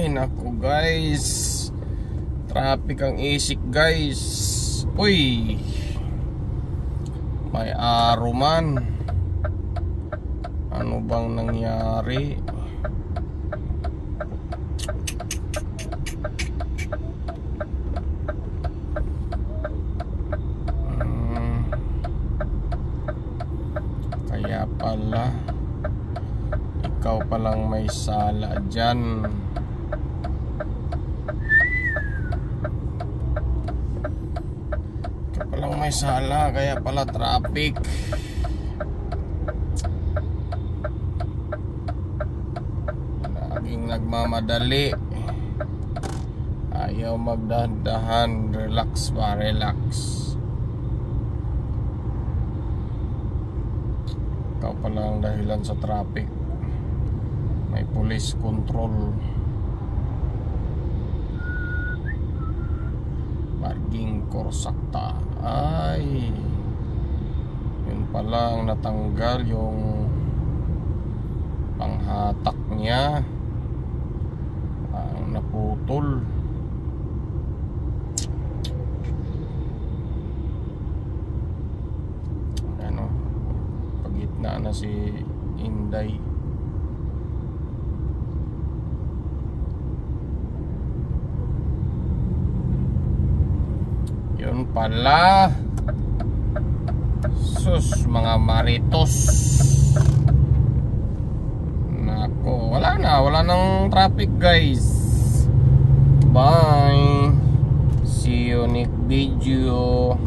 Ay naku guys, traffic ang isik guys. Uy, may araw man. Ano bang nangyari? Kaya pala ikaw palang may sala dyan. Ikaw palang may sala, kaya pala traffic. Laging nagmamadali, ayaw magdahan-dahan. Relax ba, relax. Ikaw pala ang dahilan sa traffic. May police control, parking korsakta. Ay, yun pala ang natanggal, yung panghatak niya ang naputol. Ano, pagitna na si Inday. Yun pala. Sus, mga maritos. Nako, wala nang traffic guys. Bye. See you next video.